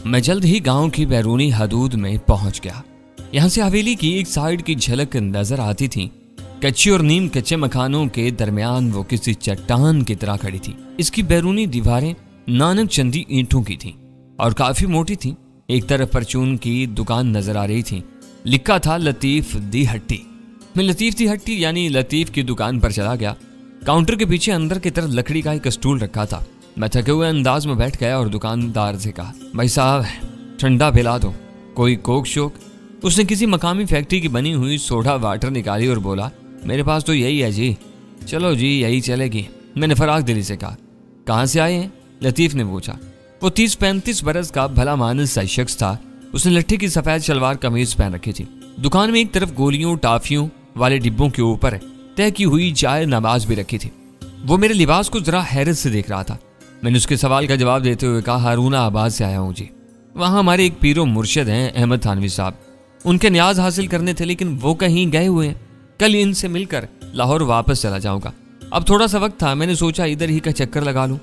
मैं जल्द ही गांव की बैरूनी हदूद में पहुंच गया। यहां से हवेली की एक साइड की झलक नजर आती थी। कच्चे और नीम कच्चे मकानों के दरमियान वो किसी चट्टान की तरह खड़ी थी। इसकी बैरूनी दीवारें नानक चंदी ईंटों की थीं और काफी मोटी थीं। एक तरफ परचून की दुकान नजर आ रही थी, लिखा था लतीफ दी हट्टी। मैं लतीफ दी हट्टी यानी लतीफ की दुकान पर चला गया। काउंटर के पीछे अंदर की तरफ लकड़ी का एक स्टूल रखा था। मैं थके हुए अंदाज में बैठ गया और दुकानदार से कहा, भाई साहब ठंडा पिला दो, कोई कोक शोक। उसने किसी मकामी फैक्ट्री की बनी हुई सोडा वाटर निकाली और बोला, मेरे पास तो यही है जी। चलो जी यही चलेगी। मैंने फराग दिली से कहा, कहाँ से आए हैं? लतीफ ने पूछा। वो 30-35 बरस का भला मानस सा शख्स था। उसने लट्ठी की सफेद शलवार कमीज पहन रखी थी। दुकान में एक तरफ गोलियों टाफियों वाले डिब्बों के ऊपर तय की हुई चाय नमाज भी रखी थी। वो मेरे लिबास को जरा हैरत से देख रहा था। मैंने उसके सवाल का जवाब देते हुए कहा, हारूना आबाद से आया हूँ जी। वहाँ हमारे एक पीरो मुर्शिद हैं अहमद थानवी साहब, उनके न्याज हासिल करने थे, लेकिन वो कहीं गए हुए हैं। कल इनसे मिलकर लाहौर वापस चला जाऊंगा। अब थोड़ा सा वक्त था, मैंने सोचा इधर ही का चक्कर लगा लूं।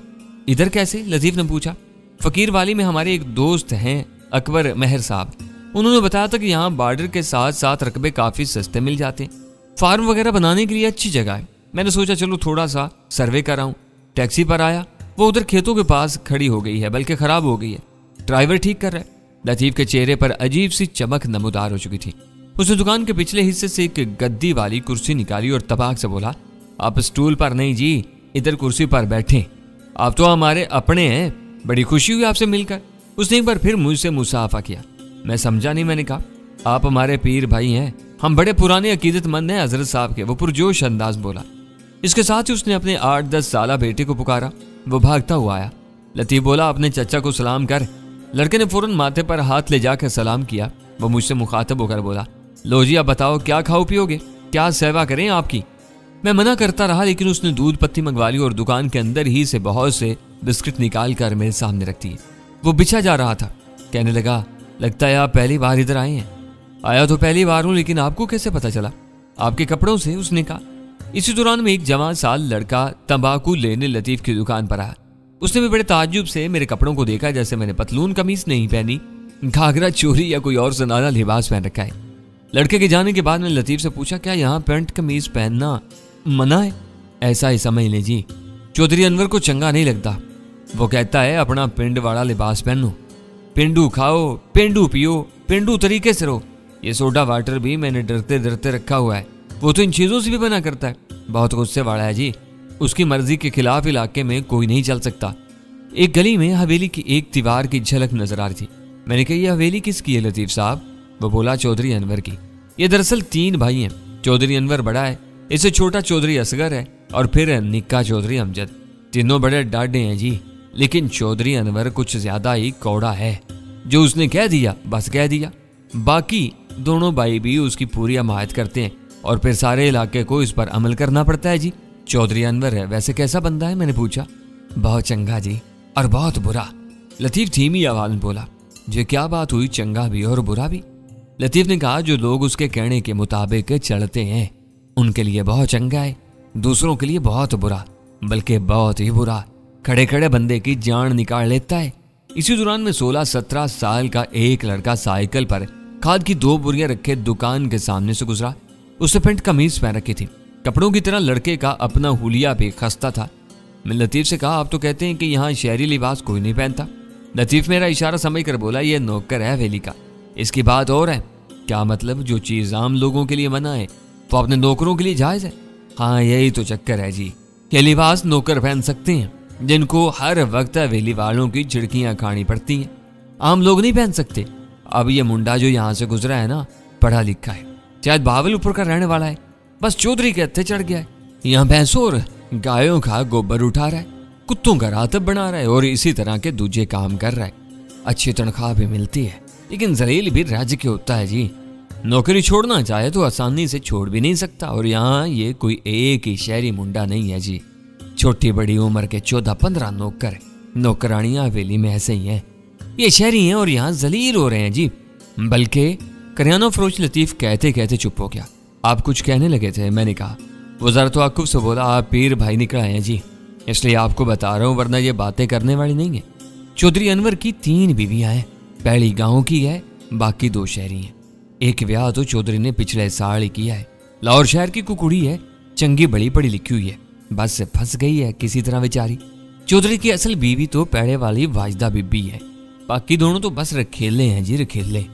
इधर कैसे? लतीफ ने पूछा। फकीर वाली में हमारे एक दोस्त हैं अकबर मेहर साहब, उन्होंने बताया था कि यहाँ बॉर्डर के साथ साथ रकबे काफी सस्ते मिल जाते हैं। फार्म वगैरह बनाने के लिए अच्छी जगह है। मैंने सोचा चलो थोड़ा सा सर्वे कराऊं। टैक्सी पर आया, वो उधर खेतों के पास खड़ी हो गई है, बल्कि खराब हो गई है। ड्राइवर ठीक कर रहा है। लतीफ के चेहरे पर अजीब सी चमक नमूदार हो चुकी थी। उसने दुकान के पिछले हिस्से से एक गद्दी वाली कुर्सी निकाली और तबाक से बोला, आप स्टूल पर नहीं जी, इधर कुर्सी पर बैठे। आप तो हमारे अपने हैं, बड़ी खुशी हुई आपसे मिलकर। उसने एक बार फिर मुझसे मुसाफा किया। मैं समझा नहीं। मैंने कहा, आप हमारे पीर भाई हैं, हम बड़े पुराने अकीदतमंद हैं हजरत साहब के। वो पुरजोश अंदाज बोला। इसके साथ ही उसने अपने 8-10 साला बेटे को पुकारा। वो भागता हुआ आया। लतीफ बोला, अपने चचा को सलाम कर। लड़के ने फौरन माथे पर हाथ ले जाकर सलाम किया। वो मुझसे मुखातब होकर बोला, लो जी अब बताओ क्या खाओ पियोगे, क्या सेवा करें आपकी? मैं मना करता रहा, लेकिन उसने दूध पत्ती मंगवा ली और दुकान के अंदर ही से बहुत से बिस्किट निकाल कर मेरे सामने रख दिए। वो बिछा जा रहा था। कहने लगा, लगता है आप पहली बार इधर आए हैं। आया तो पहली बार हूं, लेकिन आपको कैसे पता चला? आपके कपड़ों से, उसने कहा। इसी दौरान में एक जवान साल लड़का तंबाकू लेने लतीफ की दुकान पर आया। उसने भी बड़े ताज्जुब से मेरे कपड़ों को देखा, जैसे मैंने पतलून कमीज नहीं पहनी, घाघरा चोरी या कोई और सनारा लिबास पहन रखा है। लड़के के जाने के बाद मैंने लतीफ से पूछा, क्या यहाँ पैंट कमीज पहनना मना है? ऐसा ही समझ ले जी, चौधरी अनवर को चंगा नहीं लगता। वो कहता है अपना पिंड वाला लिबास पहनो, पिंडू खाओ, पिंडू पियो, पिंडू तरीके से रहो। ये सोडा वाटर भी मैंने डरते डरते रखा हुआ है। वो तो इन चीजों से भी मना करता है। बहुत गुस्से वाला है जी, उसकी मर्जी के खिलाफ इलाके में कोई नहीं चल सकता। एक गली में हवेली की एक दीवार की झलक नजर आ रही थी। मैंने कहा, ये हवेली किसकी है लतीफ साहब? वो बोला, चौधरी अनवर की। ये दरअसल 3 भाई हैं। चौधरी अनवर बड़ा है, इससे छोटा चौधरी असगर है और फिर निक्का चौधरी अमजद। तीनों बड़े डाढ़े हैं जी, लेकिन चौधरी अनवर कुछ ज्यादा ही कौड़ा है। जो उसने कह दिया बस कह दिया। बाकी दोनों भाई भी उसकी पूरी हमायत करते हैं और फिर सारे इलाके को इस पर अमल करना पड़ता है जी। चौधरी अनवर है, वैसे कैसा बंदा है? मैंने पूछा। बहुत चंगा जी और बहुत बुरा, लतीफ धीमी आवाज में बोला। जो क्या बात हुई, चंगा भी और बुरा भी? लतीफ ने कहा, जो लोग उसके कहने के मुताबिक चलते हैं उनके लिए बहुत चंगा है, दूसरों के लिए बहुत बुरा, बल्कि बहुत ही बुरा। खड़े खड़े बंदे की जान निकाल लेता है। इसी दौरान में 16-17 साल का एक लड़का साइकिल पर खाद की 2 बोरियां रखे दुकान के सामने से गुजरा। उसने पैंट कमीज पहन रखी थी। कपड़ों की तरह लड़के का अपना हुलिया भी खस्ता था। मैं लतीफ से कहा, आप तो कहते हैं कि यहाँ शहरी लिबास कोई नहीं पहनता। लतीफ मेरा इशारा समझ कर बोला, ये नौकर है हवेली का, इसकी बात और है। क्या मतलब? जो चीज आम लोगों के लिए मना है वो अपने नौकरों के लिए जायज है। हाँ यही तो चक्कर है जी, ये लिबास नौकर पहन सकते हैं जिनको हर वक्त हवेली वालों की झिड़कियां खानी पड़ती हैं, आम लोग नहीं पहन सकते। अब ये मुंडा जो यहाँ से गुजरा है ना, पढ़ा लिखा है, शायद भावलपुर का रहने वाला है, बस चौधरी के हत्थे चढ़ गया है। यहाँ भैंसों और गायों का गोबर उठा रहा है, कुत्तों का रातब बना रहा है और इसी तरह के दूजे काम कर रहा है। अच्छी तनख्वाह भी मिलती है, लेकिन जलील भी राज्य के होता है जी। नौकरी छोड़ना चाहे तो आसानी से छोड़ भी नहीं सकता। और यहाँ ये कोई एक ही शहरी मुंडा नहीं है जी, छोटी बड़ी उम्र के 14-15 नौकर नौकरानियां हवेली में ऐसे ही हैं। ये शहरी हैं और यहाँ जलील हो रहे हैं जी। बल्कि करियाना फरोश लतीफ कहते कहते चुप हो गया। आप कुछ कहने लगे थे? मैंने कहा। वो जरा तो आकुफ से बोला, आप पीर भाई निकल आए हैं जी, इसलिए आपको बता रहा हूँ, वरना ये बातें करने वाली नहीं है। चौधरी अनवर की 3 बीवियां हैं, पहली गांव की है, बाकी 2 शहरी हैं। एक ब्याह तो चौधरी ने पिछले साल ही किया है। लाहौर शहर की कुकुड़ी है, चंगी बड़ी पढ़ी लिखी हुई है, बस फंस गई है किसी तरह बेचारी। चौधरी की असल बीवी तो पैड़े वाली वाजदा बीबी है, बाकी दोनों तो बस रखेले हैं जी, रखेले।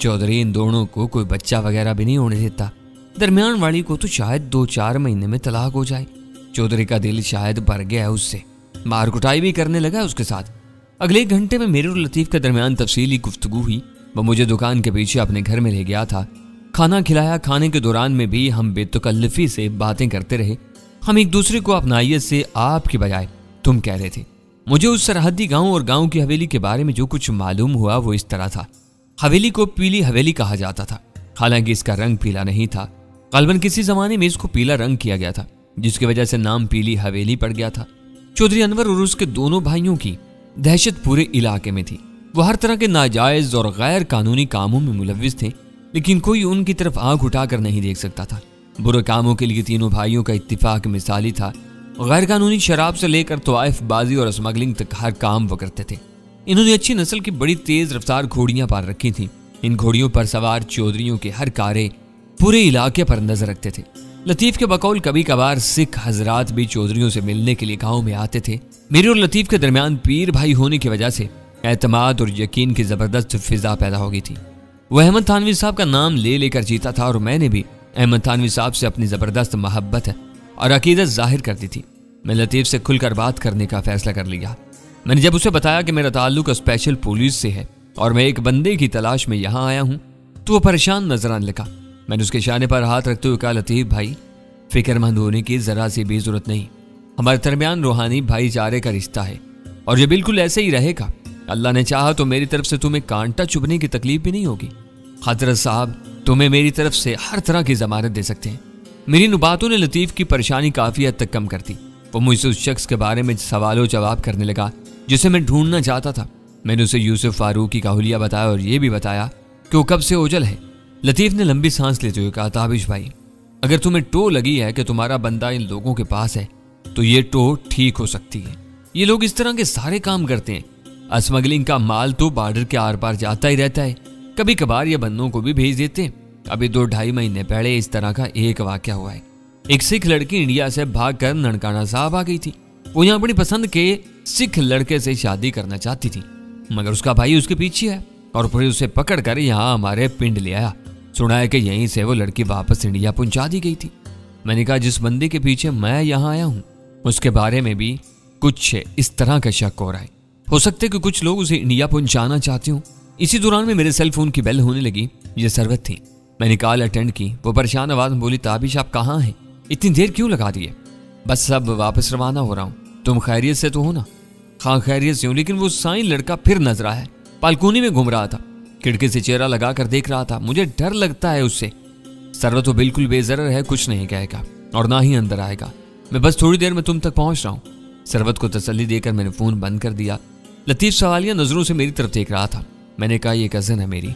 चौधरी इन दोनों को कोई बच्चा वगैरह भी नहीं होने देता। दरमियान वाली को तो शायद 2-4 महीने में तलाक हो जाए। चौधरी का दिल शायद भर गया है उससे, मार कुटाई भी करने लगा है उसके साथ। अगले 1 घंटे में मेरे और लतीफ के दरमियान तफसीली गुफ्तगू हुई। वो मुझे दुकान के पीछे अपने घर में ले गया था, खाना खिलाया। खाने के दौरान में भी हम बेतकल्लफी से बातें करते रहे। हम एक दूसरे को अपनाइयत से आप की बजाय तुम कह रहे थे। मुझे उस सरहदी गांव और गांव की हवेली के बारे में जो कुछ मालूम हुआ वो इस तरह था। हवेली को पीली हवेली कहा जाता था, हालांकि इसका रंग पीला नहीं था। गलबन किसी जमाने में इसको पीला रंग किया गया था, जिसकी वजह से नाम पीली हवेली पड़ गया था। चौधरी अनवर और उसके दोनों भाइयों की दहशत पूरे इलाके में थी। वो हर तरह के नाजायज और गैर कानूनी कामों में मुलव्विस थे, लेकिन कोई उनकी तरफ आंख उठाकर नहीं देख सकता था। बुरे कामों के लिए तीनों भाइयों का इत्तिफाक मिसाली था। गैर कानूनी शराब से लेकर तवाइफ बाजी और स्मगलिंग तक हर काम वो करते थे। इन्होंने अच्छी नस्ल की बड़ी तेज रफ्तार घोड़ियां पार रखी थीं। इन घोड़ियों पर सवार चौधरियों के हर कार्य पूरे इलाके पर नजर रखते थे। लतीफ के बकौल कभी कभार सिख हजरात भी चौधरियों से मिलने के लिए गांव में आते थे। मेरे और लतीफ के दरमियान पीर भाई होने की वजह से एतमाद और यकीन की जबरदस्त फिजा पैदा हो गई थी। वह अहमद थानवी साहब का नाम ले लेकर जीता था और मैंने भी अहमद थानवी साहब से अपनी जबरदस्त मोहब्बत और अकीदत जाहिर कर दी थी। मैं लतीफ से खुलकर बात करने का फैसला कर लिया। मैंने जब उसे बताया कि मेरा ताल्लुक स्पेशल पुलिस से है और मैं एक बंदे की तलाश में यहाँ आया हूँ, तो वो परेशान नजर आने लगा। मैंने उसके शाने पर हाथ रखते हुए कहा, लतीफ भाई, फिक्रमंद होने की जरा सी भी जरूरत नहीं। हमारे दरमियान रूहानी भाईचारे का रिश्ता है और ये बिल्कुल ऐसे ही रहेगा। अल्लाह ने चाहा तो मेरी तरफ से तुम्हें कांटा चुभने की तकलीफ भी नहीं होगी। हजरत साहब तुम्हें मेरी तरफ से हर तरह की जमानत दे सकते हैं। मेरी इन बातों ने लतीफ की परेशानी काफी हद तक कम कर दी। वो मुझसे उस शख्स के बारे में सवालों जवाब करने लगा जिसे मैं ढूंढना चाहता था। मैंने उसे यूसुफ फारूकी का हुलिया बताया और ये भी बताया कि वो कब से ओझल है। लतीफ ने लंबी सांस लेते हुए कहा, ताबिश भाई, अगर तुम्हें टो लगी है कि तुम्हारा बंदा इन लोगों के पास है तो ये टो ठीक हो सकती है। ये लोग इस तरह के सारे काम करते हैं। स्मगलिंग का माल तो बॉर्डर के आर पार जाता ही रहता है, कभी कभार ये बंदों को भी भेज देते हैं। अभी 2-2.5 महीने पहले इस तरह का एक वाकया हुआ है। एक सिख लड़की इंडिया से भागकर ननकाना साहब आ गई थी। वो यहाँ अपनी पसंद के सिख लड़के से शादी करना चाहती थी, मगर उसका भाई उसके पीछे है और फिर उसे पकड़कर यहाँ हमारे पिंड ले आया। सुना है कि यहीं से वो लड़की वापस इंडिया पहुंचा दी गई थी। मैंने कहा, जिस बंदे के पीछे मैं यहाँ आया हूँ उसके बारे में भी कुछ इस तरह का शक हो रहा है। हो सकता है कि कुछ लोग उसे इंडिया पहुंचाना चाहते हो। इसी दौरान में मेरे सेल फोन की बेल होने लगी। ये सरवत थी। मैंने कॉल अटेंड की। वो परेशान आवाज में बोली, ताबिश आप कहाँ हैं? इतनी देर क्यों लगा दी है? बस सब वापस रवाना हो रहा हूँ। तुम खैरियत से तो हो ना? हाँ खैरियत से हूँ, लेकिन वो साईं लड़का फिर नजर आया है। बालकोनी में घूम रहा था, खिड़की से चेहरा लगाकर देख रहा था। मुझे डर लगता है उससे। सरवत तो बिल्कुल बेजरर है, कुछ नहीं कहेगा और ना ही अंदर आएगा। मैं बस थोड़ी देर में तुम तक पहुंच रहा हूँ। सरवत को तसल्ली देकर मैंने फोन बंद कर दिया। लतीफ सवालिया नजरों से मेरी तरफ देख रहा था। मैंने कहा, ये कजन है मेरी,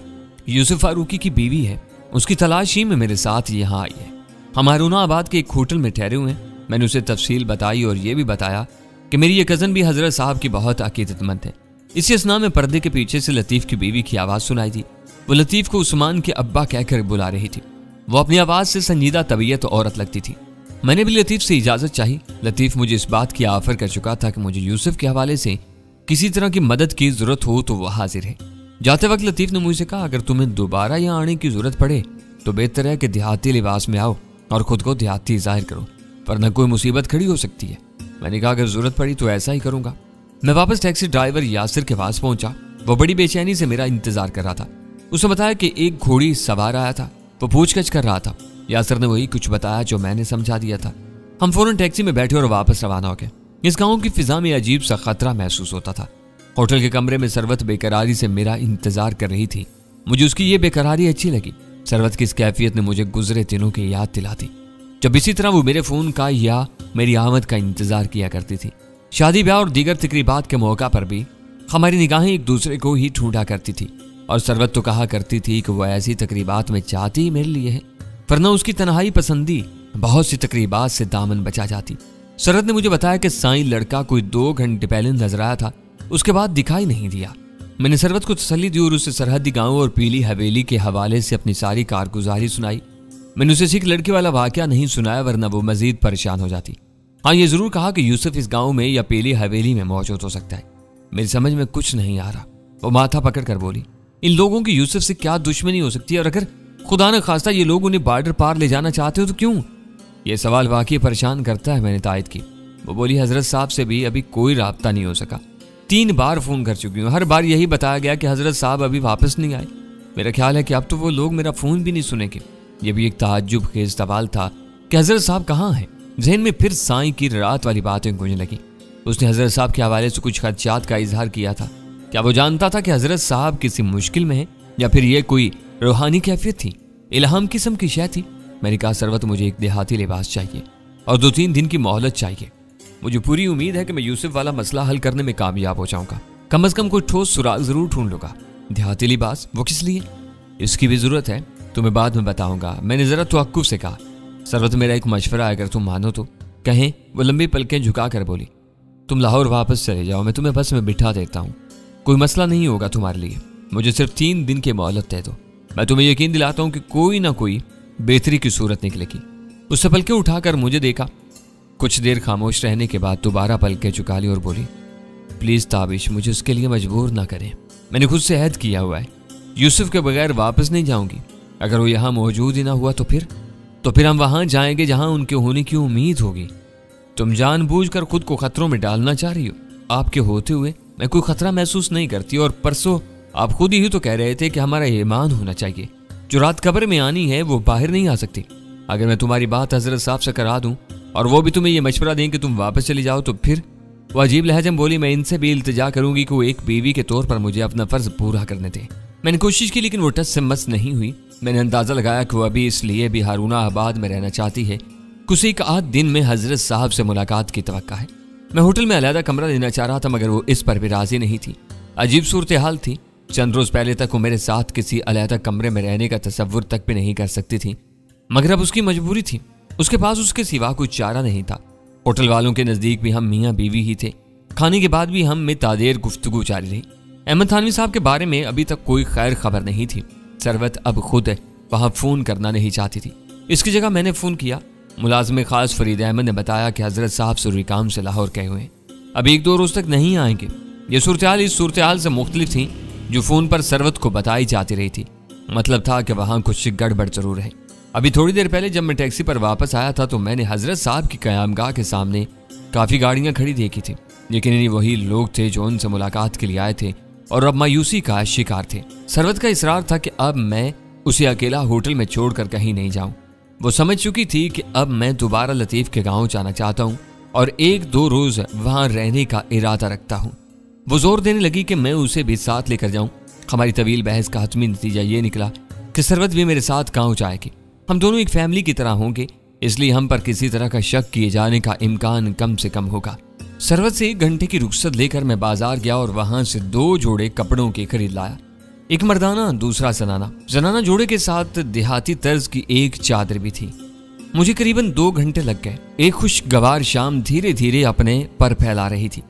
यूसुफ फारूकी की बीवी है। उसकी तलाश ही में मेरे साथ यहाँ आई है। हम हारूनाबाद के एक होटल में ठहरे हुए हैं। मैंने उसे तफसील बताई और ये भी बताया कि मेरी ये कजन भी हजरत साहब की बहुत अकीदतमंद है। इसी असना में पर्दे के पीछे से लतीफ की बीवी की आवाज़ सुनाई दी। वो लतीफ को उस्मान के अब्बा कहकर बुला रही थी। वो अपनी आवाज़ से संजीदा तबीयत औरत लगती थी। मैंने भी लतीफ से इजाज़त चाही। लतीफ मुझे इस बात की ऑफर कर चुका था कि मुझे यूसुफ के हवाले से किसी तरह की मदद की ज़रूरत हो तो वह हाजिर है। जाते वक्त लतीफ ने मुझसे कहा, अगर तुम्हें दोबारा यहाँ आने की ज़रूरत पड़े तो बेहतर है कि देहाती लिबास में आओ और ख़ुद को देहाती जाहिर करो, वरना कोई मुसीबत खड़ी हो सकती है। मैंने कहा, अगर ज़रूरत पड़ी तो ऐसा ही करूँगा। मैं वापस टैक्सी ड्राइवर यासिर के पास पहुंचा। वो बड़ी बेचैनी से मेरा इंतजार कर रहा था। उसने बताया कि एक घोड़ी सवार आया था। वो पूछगछ कर रहा था। यासिर ने वही कुछ बताया जो मैंने समझा दिया था। हम फौरन टैक्सी में बैठे और वापस रवाना हो गए। इस गाँव की फिजा में अजीब सा खतरा महसूस होता था। होटल के कमरे में सरवत बेकरारी से मेरा इंतजार कर रही थी। मुझे उसकी ये बेकरारी अच्छी लगी। सरवत की इस कैफियत ने मुझे गुजरे दिनों की याद दिला दी, जब इसी तरह वो मेरे फ़ोन का या मेरी आमद का इंतजार किया करती थी। शादी ब्याह और दीगर तकरीबात के मौका पर भी हमारी निगाहें एक दूसरे को ही ढूंढा करती थी और सरवत तो कहा करती थी कि वह ऐसी तकरीबात में चाहती ही मेरे लिए है, वरना उसकी तन्हाई पसंदी बहुत सी तकरीबात से दामन बचा जाती। सरवत ने मुझे बताया कि साईं लड़का कोई 2 घंटे पहले नजर आया था, उसके बाद दिखाई नहीं दिया। मैंने सरवत को तसल्ली दी और उसे सरहदी गांव और पीली हवेली के हवाले से अपनी सारी कारगुजारी सुनाई। मैंने उसे सिख लड़के वाला वाकया नहीं सुनाया, वरना वो मजीद परेशान हो जाती। हाँ, ये जरूर कहा कि यूसुफ इस गांव में या पीली हवेली में मौजूद हो सकता है। मेरी समझ में कुछ नहीं आ रहा। वो माथा पकड़ कर बोली, इन लोगों की यूसुफ से क्या दुश्मनी हो सकती है, और अगर खुदा न खास्ता ये लोग उन्हें बॉर्डर पार ले जाना चाहते हो तो क्यों? ये सवाल वाकई परेशान करता है। मैंने तायद की। वो बोली, हजरत साहब से भी अभी कोई राब्ता नहीं हो सका। 3 बार फोन कर चुकी हूँ, हर बार यही बताया गया कि हजरत साहब अभी वापस नहीं आए। मेरा ख्याल है कि अब तो वो लोग मेरा फोन भी नहीं सुनेंगे। ये भी एक ताज्जुब खेज सवाल था कि हजरत साहब कहाँ हैं। जहन में फिर साईं की रात वाली बातें गूंजने लगी। उसने हजरत साहब के हवाले से कुछ खदशात का इजहार किया था। क्या वो जानता था कि हजरत साहब किसी मुश्किल में है, या फिर ये कोई रूहानी कैफियत थी, इल्हाम किस्म की शय थी? मैंने कहा, सरवत मुझे एक देहाती लिबास चाहिए और 2-3 दिन की मोहलत चाहिए। मुझे पूरी उम्मीद है कि मैं यूसुफ वाला मसला हल करने में कामयाब हो जाऊंगा। कम से कम कोई ठोस सुराग जरूर ढूंढ लूंगा। देहाती लिबास, वो किस लिए? इसकी भी जरूरत है, तुम्हें बाद में बताऊंगा। मैंने जरा तवक्कुफ से कहा, सरवत मेरा एक मशवरा है, अगर तुम मानो तो। कहें? वो लंबी पलकें झुका कर बोली, तुम लाहौर वापस चले जाओ, मैं तुम्हें बस में बिठा देता हूँ। कोई मसला नहीं होगा तुम्हारे लिए। मुझे सिर्फ 3 दिन की मोहलत दे दो। मैं तुम्हें यकीन दिलाता हूँ कि कोई ना कोई बेहतरी की सूरत निकलेगी। उससे पलकें उठाकर मुझे देखा। कुछ देर खामोश रहने के बाद दोबारा पलकें चुका ली और बोली, प्लीज ताबिश, मुझे उसके लिए मजबूर ना करें। मैंने खुद से अहद किया हुआ है, यूसुफ के बगैर वापस नहीं जाऊंगी। अगर वो यहाँ मौजूद ही ना हुआ तो फिर हम वहां जाएंगे जहां उनके होने की उम्मीद होगी। तुम जानबूझकर खुद को खतरों में डालना चाह रही हो। आपके होते हुए मैं कोई खतरा महसूस नहीं करती। और परसों आप खुद ही तो कह रहे थे कि हमारा ईमान होना चाहिए। जो रात कब्र में आनी है वो बाहर नहीं आ सकती। अगर मैं तुम्हारी बात हजरत साहब से करा दूं और वो भी तुम्हें ये मशवरा दें कि तुम वापस चली जाओ तो फिर? वो अजीब लहजे में बोली, मैं इनसे भी इल्तिजा करूंगी कि वो एक बीवी के तौर पर मुझे अपना फर्ज पूरा करने दें। मैंने कोशिश की, लेकिन वो टस से मस नहीं हुई। मैंने अंदाजा लगाया कि वो अभी इसलिए भी हारूना आबाद में रहना चाहती है कि उसे एक आध दिन में हजरत साहब से मुलाकात की तवक्का है। मैं होटल में अलहदा कमरा लेना चाह रहा था, मगर वो इस पर भी राजी नहीं थी। अजीब सूरत हाल थी। चंद रोज पहले तक वो मेरे साथ किसी अलहदा कमरे में रहने का तसव्वुर तक भी नहीं कर सकती थी, मगर अब उसकी मजबूरी थी। उसके पास उसके सिवा कोई चारा नहीं था। होटल वालों के नजदीक भी हम मियाँ बीवी ही थे। खाने के बाद भी हम में तादेर गुफ्तगू जारी रही। अहमद थानवी साहब के बारे में अभी तक कोई खैर खबर नहीं थी। सरवत अब खुद वहां फोन करना नहीं चाहती थी। इसकी जगह मैंने फोन किया। मुलाजिम खास फरीद अहमद ने बताया कि हजरत साहब जरूरी काम से लाहौर गए हुए हैं, अब 1-2 रोज तक नहीं आएंगे। ये सूरत इस सूरत हाल से मुख्तलिफ थी जो फोन पर सरवत को बताई जाती रही थी। मतलब था कि वहां कुछ गड़बड़ जरूर है। अभी थोड़ी देर पहले जब मैं टैक्सी पर वापस आया था तो मैंने हजरत साहब की कयामगाह के सामने काफी गाड़ियां खड़ी देखी थी, लेकिन इन्हीं वही लोग थे जो उनसे मुलाकात के लिए आए थे और अब मायूसी का शिकार थे। सरवत का इसरार था कि अब मैं उसे अकेला होटल में छोड़कर कहीं नहीं जाऊं। वो समझ चुकी थी कि अब मैं दोबारा लतीफ के गांव जाना चाहता हूं और 1-2 रोज वहां रहने का इरादा रखता हूं। वो जोर देने लगी कि मैं उसे भी साथ लेकर जाऊं। हमारी तवील बहस का हतमी नतीजा ये निकला कि सरवत भी मेरे साथ गांव जाएगी। हम दोनों एक फैमिली की तरह होंगे, इसलिए हम पर किसी तरह का शक किए जाने का इम्कान कम से कम होगा। सरवत से 1 घंटे की रुखसत लेकर मैं बाजार गया और वहां से 2 जोड़े कपड़ों के खरीद लाया। एक मर्दाना, दूसरा जनाना। जनाना जोड़े के साथ देहाती तर्ज की एक चादर भी थी। मुझे करीबन 2 घंटे लग गए। एक खुशगवार शाम धीरे धीरे अपने पर फैला रही थी।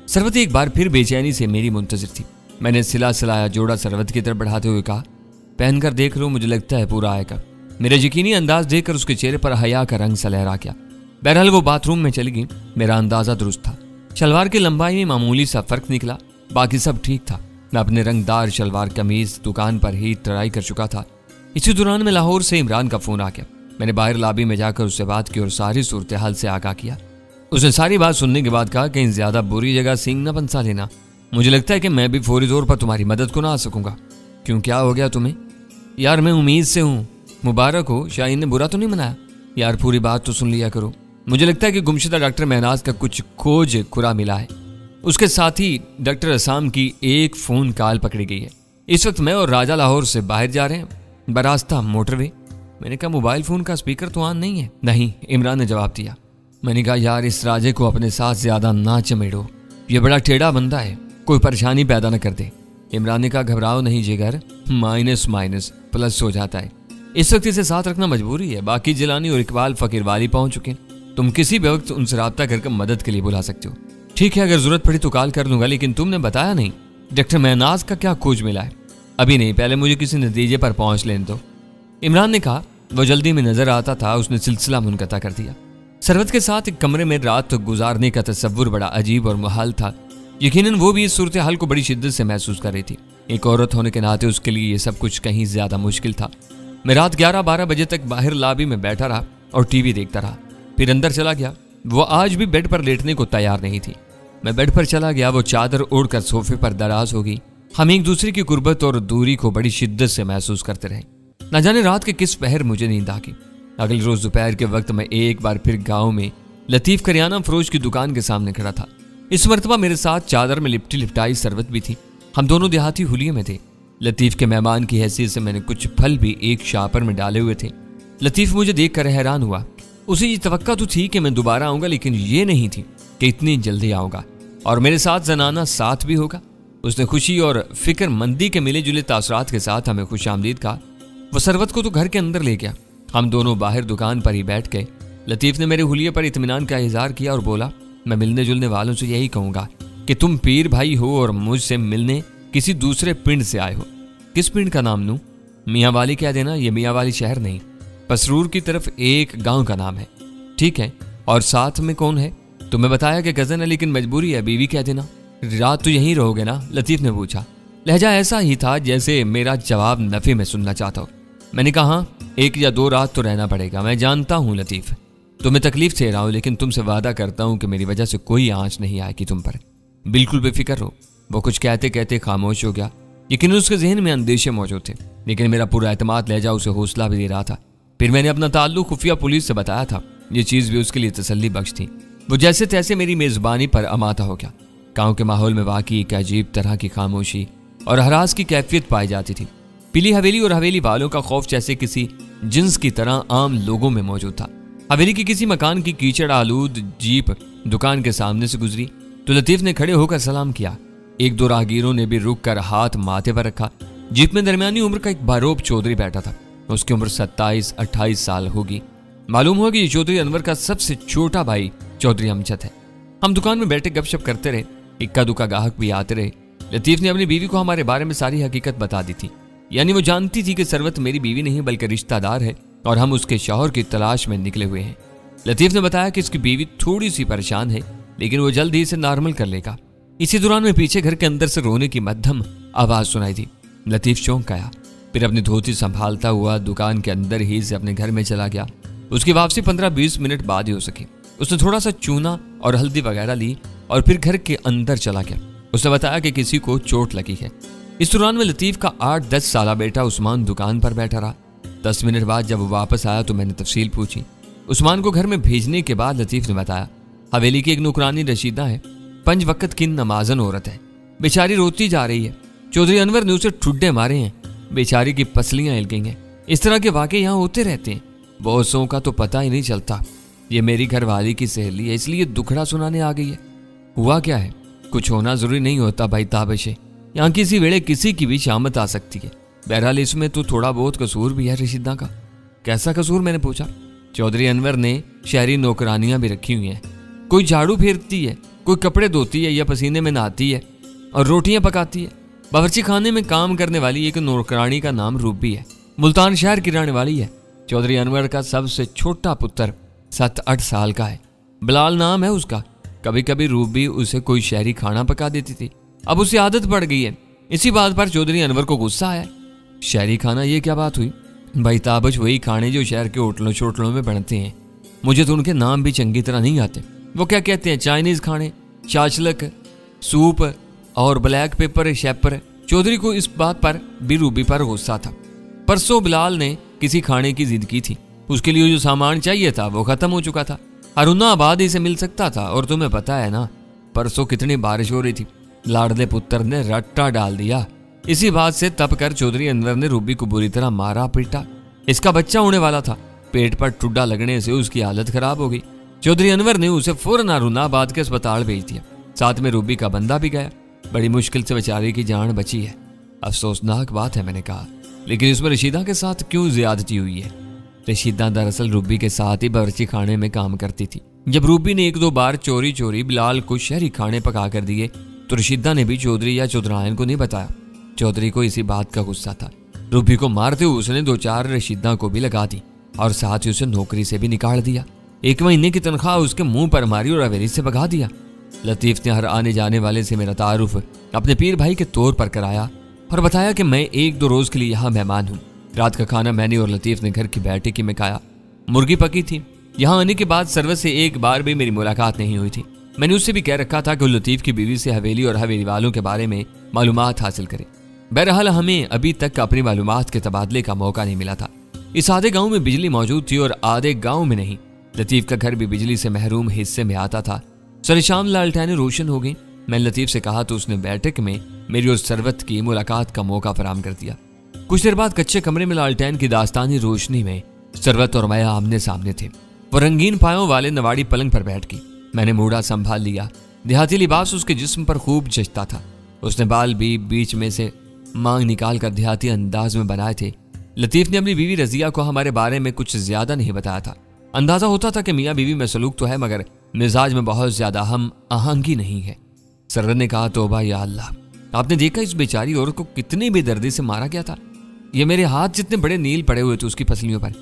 सरवत एक बार फिर बेचैनी से मेरी मुंतजिर थी। मैंने सिला सिलाया जोड़ा सरवत की तरफ बढ़ाते हुए कहा, पहनकर देख लो, मुझे लगता है पूरा आएगा। मेरा यकीनी अंदाज देखकर उसके चेहरे पर हया का रंग सा लहरा गया। बहरहाल वो बाथरूम में चली गई। मेरा अंदाजा दुरुस्त था। शलवार की लंबाई में मामूली सा फर्क निकला, बाकी सब ठीक था। मैं अपने रंगदार शलवार कमीज दुकान पर ही ट्राई कर चुका था। इसी दौरान में लाहौर से इमरान का फोन आ गया। मैंने बाहर लॉबी में जाकर उससे बात की और सारी सूरत हाल से आगाह किया। उसने सारी बात सुनने के बाद कहा, कहीं ज्यादा बुरी जगह सींग न बंसा लेना। मुझे लगता है कि मैं भी फौरी तौर पर तुम्हारी मदद को ना आ सकूंगा। क्यों, क्या हो गया तुम्हें? यार मैं उम्मीद से हूँ। मुबारक हो, शाहीन ने बुरा तो नहीं मनाया? यार पूरी बात तो सुन लिया करो। मुझे लगता है कि गुमशुदा डॉक्टर महनाज का कुछ खोज खुरा मिला है। उसके साथ ही डॉक्टर असाम की एक फोन कॉल पकड़ी गई है। इस वक्त मैं और राजा लाहौर से बाहर जा रहे हैं, बरास्ता मोटरवे। मैंने कहा, मोबाइल फोन का स्पीकर तो ऑन नहीं है? नहीं, इमरान ने जवाब दिया। मैंने कहा, यार इस राजे को अपने साथ ज्यादा ना चमेड़ो, ये बड़ा टेढ़ा बंदा है, कोई परेशानी पैदा न कर दे। इमरान ने कहा, घबराओ नहीं जिगर, माइनस माइनस प्लस हो जाता है। इस वक्त इसे साथ रखना मजबूरी है। बाकी जिलानी और इकबाल फकीर वाली पहुंच चुके। तुम किसी भी वक्त उनसे राब्ता करके मदद के लिए बुला सकते हो। ठीक है, अगर जरूरत पड़ी तो कॉल कर लूंगा, लेकिन तुमने बताया नहीं डॉक्टर महनाज का क्या खोज मिला है? अभी नहीं, पहले मुझे किसी नतीजे पर पहुंच लेने दो, इमरान ने कहा। वो जल्दी में नजर आता था। उसने सिलसिला मुनक़ता कर दिया। सरवत के साथ एक कमरे में रात गुजारने का तसव्वुर बड़ा अजीब और मुहाल था। यकीनन वो भी इस सूरत हाल को बड़ी शिद्दत से महसूस कर रही थी। एक औरत होने के नाते उसके लिए ये सब कुछ कहीं ज्यादा मुश्किल था। मैं रात 11-12 बजे तक बाहर लॉबी में बैठा रहा और टीवी देखता रहा, फिर अंदर चला गया। वो आज भी बेड पर लेटने को तैयार नहीं थी। मैं बेड पर चला गया। वो चादर ओढ़कर सोफे पर दराज हो गई। हम एक दूसरे की गुर्बत और दूरी को बड़ी शिद्दत से महसूस करते रहे। न जाने रात के किस पहर मुझे नींद आ गई। अगले रोज दोपहर के वक्त मैं एक बार फिर गांव में लतीफ करियाना फरोश की दुकान के सामने खड़ा था। इस मर्तबा मेरे साथ चादर में लिपटी लिपटाई सरवत भी थी। हम दोनों देहाती हुलिये में थे। लतीफ के मेहमान की हैसियत से मैंने कुछ फल भी एक शापर में डाले हुए थे। लतीफ मुझे देखकर हैरान हुआ। उसे ये तवक्का तो थी कि मैं दोबारा आऊंगा, लेकिन ये नहीं थी कि इतनी जल्दी आऊंगा और मेरे साथ जनाना साथ भी होगा। उसने खुशी और फिक्रमंदी के मिले जुले तासरात के साथ हमें खुश आमदीद कहा। वह सरवत को तो घर के अंदर ले गया। हम दोनों बाहर दुकान पर ही बैठ गए। लतीफ ने मेरे हुलिये पर इत्मीनान का इजहार किया और बोला, मैं मिलने जुलने वालों से यही कहूंगा कि तुम पीर भाई हो और मुझसे मिलने किसी दूसरे पिंड से आए हो। किस पिंड का नाम लूं? मियाँ वाली कह देना। ये मियाँ वाली शहर नहीं, पसरूर की तरफ एक गांव का नाम है। ठीक है, और साथ में कौन है? तुम्हें बताया कि कजन है, लेकिन मजबूरी है, बीवी कह देना। रात तो यहीं रहोगे ना? लतीफ ने पूछा। लहजा ऐसा ही था जैसे मेरा जवाब नफे में सुनना चाहता हो। मैंने कहा, 1 या 2 रात तो रहना पड़ेगा। मैं जानता हूँ लतीफ, तुम्हें तकलीफ दे रहा हूँ, लेकिन तुमसे वादा करता हूँ कि मेरी वजह से कोई आंच नहीं आएगी तुम पर। बिल्कुल बेफिक्र हो। वो कुछ कहते कहते खामोश हो गया। लेकिन उसके जहन में अंदेशे मौजूद थे, लेकिन मेरा पूरा एतमाद लहजा उसे हौसला भी दे रहा था। फिर मैंने अपना ताल्लुक खुफिया पुलिस से बताया था। ये चीज़ भी उसके लिए तसल्ली बख्श थी। वो जैसे तैसे मेरी मेज़बानी पर अमाता हो गया। गाँव के माहौल में वाकई एक अजीब तरह की खामोशी और हरास की कैफियत पाई जाती थी। पीली हवेली और हवेली वालों का खौफ जैसे किसी जिन्स की तरह आम लोगों में मौजूद था। हवेली की किसी मकान की कीचड़ आलूद जीप दुकान के सामने से गुजरी तो लतीफ ने खड़े होकर सलाम किया। 1-2 राहगीरों ने भी रुक कर हाथ माथे पर रखा। जीप में दरमियानी उम्र का एक बारोब चौधरी बैठा था। उसकी उम्र 27-28 साल होगी। मालूम हुआ कि ये चौधरी अनवर का सबसे छोटा भाई चौधरी अमजद है। हम दुकान में बैठे गपशप करते रहे। इक्का दुक्का गाहक भी आते रहे। लतीफ ने अपनी बीवी को हमारे बारे में सारी हकीकत बता दी थी। यानी वो जानती थी कि सरवत मेरी बीवी नहीं बल्कि रिश्तेदार है और हम उसके शौहर की तलाश में निकले हुए हैं। लतीफ ने बताया कि उसकी बीवी थोड़ी सी परेशान है, लेकिन वो जल्द ही इसे नॉर्मल कर लेगा। इसी दौरान में पीछे घर के अंदर से रोने की मध्यम आवाज सुनाई दी। लतीफ चौंक आया, फिर अपनी धोती संभालता हुआ दुकान के अंदर ही से अपने घर में चला गया। उसकी वापसी 15-20 मिनट बाद ही हो सकी। उसने थोड़ा सा चूना और हल्दी वगैरह ली और फिर घर के अंदर चला गया। उसने बताया कि किसी को चोट लगी है। इस दौरान में लतीफ का 8-10 साला बेटा उस्मान दुकान पर बैठा रहा। 10 मिनट बाद जब वो वापस आया तो मैंने तफसील पूछी। उस्मान को घर में भेजने के बाद लतीफ ने बताया, हवेली की एक नौकरानी रशीदा है, 5 वक्त की नमाजन औरत है, बेचारी रोती जा रही है। चौधरी अनवर ने उसे ठुड्डे मारे हैं, बेचारी की पसलियां हिल गई हैं। इस तरह के वाकये यहाँ होते रहते हैं, बहुतों का तो पता ही नहीं चलता। ये मेरी घरवाली की सहेली है, इसलिए दुखड़ा सुनाने आ गई है। हुआ क्या है? कुछ होना जरूरी नहीं होता भाई ताबिशे, यहाँ किसी वेड़े किसी की भी शामत आ सकती है। बहरहाल इसमें तो थोड़ा बहुत कसूर भी है रशीदा का। कैसा कसूर? मैंने पूछा। चौधरी अनवर ने शहरी नौकरानियां भी रखी हुई हैं, कोई झाड़ू फेरती है, कोई कपड़े धोती है या पसीने में नहाती है और रोटियां पकाती है। बावर्ची खाने में काम करने वाली एक नौकरानी का नाम रूबी है, मुल्तान शहर की रहने वाली है। चौधरी अनवर का सबसे छोटा पुत्र 7-8 साल का है, बिलाल नाम है उसका। कभी कभी रूबी उसे कोई शहरी खाना पका देती थी, अब उसे आदत पड़ गई है। इसी बात पर चौधरी अनवर को गुस्सा आया। शहरी खाना, ये क्या बात हुई? भाई ताबश वही खाने जो शहर के होटलों छोटलों में बनते हैं। मुझे तो उनके नाम भी चंगी तरह नहीं आते। वो क्या कहते हैं, चाइनीज खाने, शाशलक, सूप और ब्लैक पेपर शेपर। चौधरी को इस बात पर भी रूबी पर गुस्सा था। परसों बिलाल ने किसी खाने की जिद की थी, उसके लिए जो सामान चाहिए था वो खत्म हो चुका था। अरुणा आबादी से मिल सकता था, और तुम्हें पता है ना परसों कितनी बारिश हो रही थी। लाडले पुत्र ने रट्टा डाल दिया। इसी बात से तप कर चौधरी अनवर ने रूबी को बुरी तरह मारा पीटा। इसका बच्चा होने वाला था, पेट पर टुड्डा लगने से उसकी हालत खराब हो गई। चौधरी अनवर ने उसे फौरन अरुणाबाद के अस्पताल भेज दिया। साथ में रूबी का बंदा भी गया। बड़ी मुश्किल से बेचारी की जान बची है। अफसोसनाक बात है, मैंने कहा, लेकिन इसमें रशीदा के साथ क्यों ज्यादती हुई है? रशीदा दरअसल रूबी के साथ ही बावर्ची खाने में काम करती थी। जब रूबी ने 1-2 बार चोरी चोरी बिलाल को शहरी खाने पका कर दिए तो रशीदा ने भी चौधरी या चौधरायन को नहीं बताया। चौधरी को इसी बात का गुस्सा था। रूबी को मारते हुए उसने 2-4 रशीदा को भी लगा दी और साथ ही उसे नौकरी से भी निकाल दिया। 1 महीने की तनख्वाह उसके मुंह पर मारी और हवेली से भगा दिया। लतीफ ने हर आने जाने वाले से मेरा तारुफ अपने पीर भाई के तौर पर कराया और बताया कि मैं 1-2 रोज के लिए यहाँ मेहमान हूँ। रात का खाना मैंने और लतीफ ने घर की बैठकी में खाया। मुर्गी पकी थी। यहाँ आने के बाद सरवत से एक बार भी मेरी मुलाकात नहीं हुई थी। मैंने उससे भी कह रखा था कि वो लतीफ की बीवी से हवेली और हवेली वालों के बारे में मालूमात हासिल करे। बहरहाल हमें अभी तक अपनी मालूमात के तबादले का मौका नहीं मिला था। इस आधे गांव में बिजली मौजूद थी और आधे गांव में नहीं। लतीफ का घर भी बिजली से महरूम हिस्से में आता था। सरेशाम लालटेनें रोशन हो गई। मैंने लतीफ से कहा तो उसने बैठक में मेरी और सरवत की मुलाकात का मौका फराहम कर दिया। कुछ देर बाद कच्चे कमरे में लालटेन की दास्तानी रोशनी में सरवत और मैं आमने सामने थे। वो रंगीन पायों वाले नवाड़ी पलंग पर बैठ गई। मैंने मूढ़ा संभाल लिया। देहाती लिबास उसके जिस्म पर खूब जचता था। उसने बाल भी बीच में से मांग निकाल कर देहाती अंदाज में बनाए थे। लतीफ ने अपनी बीवी रजिया को हमारे बारे में कुछ ज्यादा नहीं बताया था। अंदाजा होता था कि मियाँ बीवी में सलूक तो है मगर मिजाज में बहुत ज्यादा हम आहंगी नहीं है। सरवर ने कहा, तौबा या अल्लाह, आपने देखा इस बेचारी औरत को कितनी बेदर्दी से मारा गया था। ये मेरे हाथ जितने बड़े नील पड़े हुए थे उसकी पसलियों पर।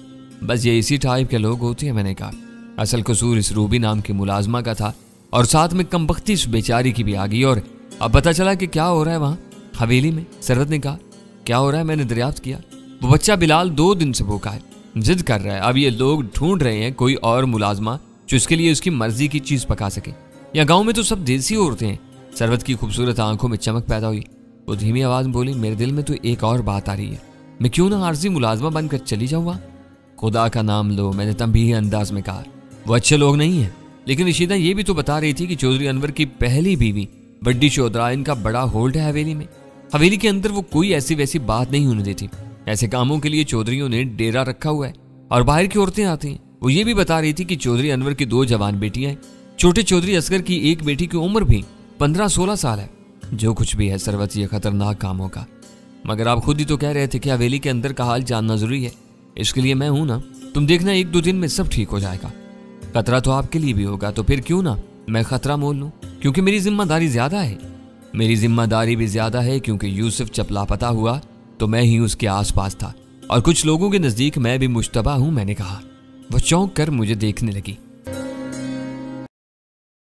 बस ये इसी टाइप के लोग होते हैं। मैंने कहा, असल कसूर इस रूबी नाम की मुलाजमा का था और साथ में कमबख्ती इस बेचारी की भी आ गई। और अब पता चला कि क्या हो रहा है वहाँ हवेली में। सरवत ने कहा, क्या हो रहा है? मैंने दरियाफ्त किया। वो बच्चा बिलाल 2 दिन से भूखा है, जिद कर रहा है। अब ये लोग ढूंढ रहे हैं कोई और मुलाजमा जो इसके लिए उसकी मर्जी की चीज पका सके। या गांव में तो सब देसी औरतें हैं। सरवत की खूबसूरत आंखों में चमक पैदा हुई। वो धीमी आवाज में बोली, मेरे दिल में तो एक और बात आ रही है। मैं क्यों ना आरजी मुलाजमा बनकर चली जाऊँ? खुदा का नाम लो, मैंने तंबीही अंदाज में कहा। वो अच्छे लोग नहीं है। लेकिन रशीदा ये भी तो बता रही थी कि चौधरी अनवर की पहली बीवी बड्डी चौधराइन का बड़ा होल्ड है हवेली में। हवेली के अंदर वो कोई ऐसी वैसी बात नहीं होने देती। ऐसे कामों के लिए चौधरियों ने डेरा रखा हुआ है और बाहर की औरतें आती हैं। वो ये भी बता रही थी कि चौधरी अनवर की 2 जवान बेटियां हैं। छोटे चौधरी असगर की एक बेटी की उम्र भी 15-16 साल है। जो कुछ भी है सरवत, ये खतरनाक काम होगा। मगर आप खुद ही तो कह रहे थे कि हवेली के अंदर का हाल जानना जरूरी है। इसके लिए मैं हूं ना। तुम देखना 1-2 दिन में सब ठीक हो जाएगा। खतरा तो आपके लिए भी होगा, तो फिर क्यों ना मैं खतरा मोल लूं? क्योंकि मेरी जिम्मेदारी ज्यादा है। मेरी जिम्मेदारी भी ज्यादा है क्योंकि यूसुफ जब लापता हुआ तो मैं ही उसके आसपास था और कुछ लोगों के नजदीक मैं भी मुश्तबा हूं। मैंने कहा। वो चौंक कर मुझे देखने लगी।